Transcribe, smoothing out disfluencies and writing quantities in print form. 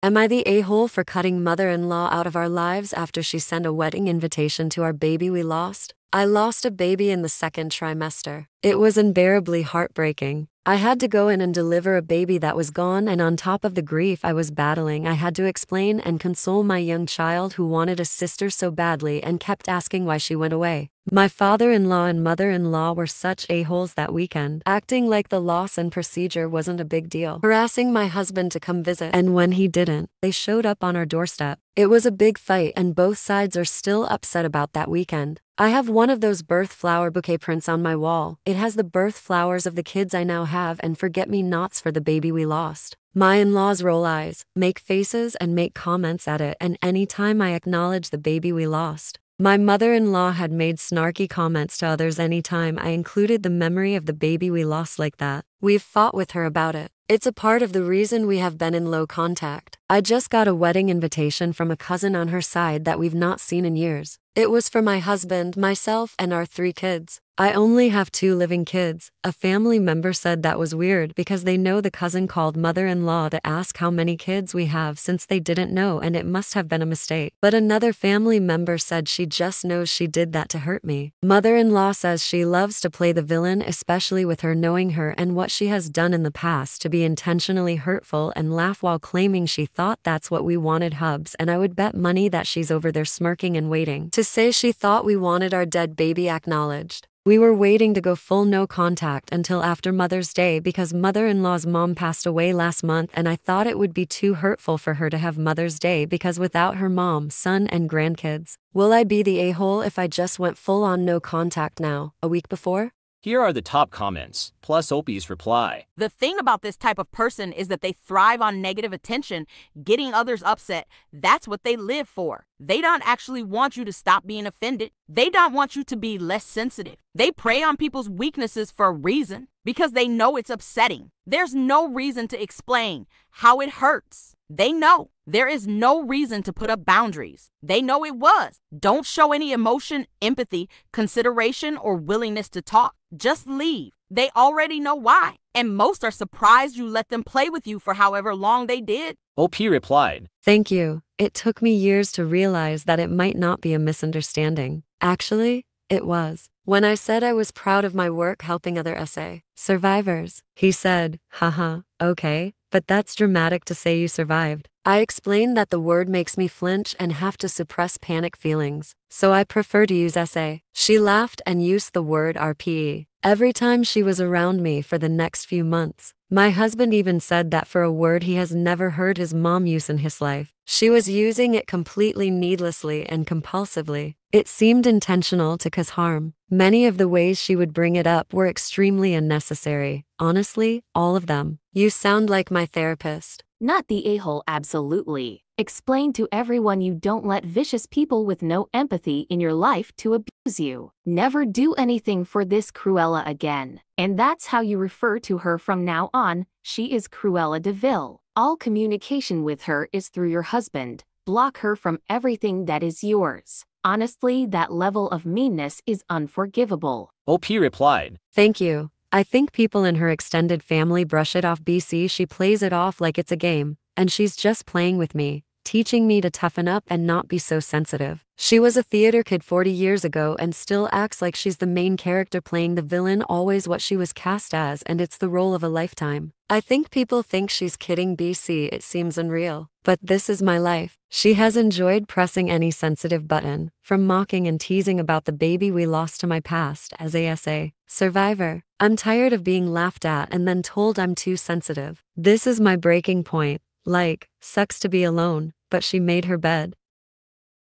Am I the a-hole for cutting mother-in-law out of our lives after she sent a wedding invitation to our baby we lost? I lost a baby in the second trimester. It was unbearably heartbreaking. I had to go in and deliver a baby that was gone, and on top of the grief I was battling, I had to explain and console my young child who wanted a sister so badly and kept asking why she went away. My father-in-law and mother-in-law were such a-holes that weekend, acting like the loss and procedure wasn't a big deal, harassing my husband to come visit, and when he didn't, they showed up on our doorstep. It was a big fight and both sides are still upset about that weekend. I have one of those birth flower bouquet prints on my wall. It has the birth flowers of the kids I now have and forget-me-nots for the baby we lost. My in-laws roll eyes, make faces and make comments at it, and anytime I acknowledge the baby we lost. My mother-in-law had made snarky comments to others anytime I included the memory of the baby we lost like that. We've fought with her about it. It's a part of the reason we have been in low contact. I just got a wedding invitation from a cousin on her side that we've not seen in years. It was for my husband, myself, and our 3 kids. I only have 2 living kids. A family member said that was weird because they know the cousin called mother-in-law to ask how many kids we have since they didn't know and it must have been a mistake. But another family member said she just knows she did that to hurt me. Mother-in-law says she loves to play the villain, especially with her knowing her and what she has done in the past to be intentionally hurtful, and laugh while claiming she thought that's what we wanted hubs, and I would bet money that she's over there smirking and waiting to say she thought we wanted our dead baby acknowledged. We were waiting to go full no contact until after Mother's Day because mother-in-law's mom passed away last month, and I thought it would be too hurtful for her to have Mother's Day because without her mom, son, and grandkids. Will I be the a-hole if I just went full on no contact now, a week before? Here are the top comments, plus Opie's reply. The thing about this type of person is that they thrive on negative attention, getting others upset. That's what they live for. They don't actually want you to stop being offended. They don't want you to be less sensitive. They prey on people's weaknesses for a reason, because they know it's upsetting. There's no reason to explain how it hurts. They know. There is no reason to put up boundaries. They know it was. Don't show any emotion, empathy, consideration, or willingness to talk. Just leave. They already know why. And most are surprised you let them play with you for however long they did. OP replied, Thank you. It took me years to realize that it might not be a misunderstanding. Actually, it was. When I said I was proud of my work helping other SA survivors, he said, haha, okay, but that's dramatic to say you survived. I explained that the word makes me flinch and have to suppress panic feelings, so I prefer to use SA. She laughed and used the word RPE every time she was around me for the next few months. My husband even said that for a word he has never heard his mom use in his life, she was using it completely needlessly and compulsively. It seemed intentional to cause harm. Many of the ways she would bring it up were extremely unnecessary. Honestly, all of them. You sound like my therapist. Not the a-hole, absolutely. Explain to everyone you don't let vicious people with no empathy in your life to abuse you. Never do anything for this Cruella again. And that's how you refer to her from now on. She is Cruella de Vil. All communication with her is through your husband. Block her from everything that is yours. Honestly, that level of meanness is unforgivable. OP replied, Thank you. I think people in her extended family brush it off. BC, she plays it off like it's a game, and she's just playing with me, teaching me to toughen up and not be so sensitive. She was a theater kid 40 years ago and still acts like she's the main character playing the villain, always what she was cast as, and it's the role of a lifetime. I think people think she's kidding. BC, it seems unreal. But this is my life. She has enjoyed pressing any sensitive button, from mocking and teasing about the baby we lost to my past as a SA survivor. I'm tired of being laughed at and then told I'm too sensitive. This is my breaking point. Like, sucks to be alone, but she made her bed.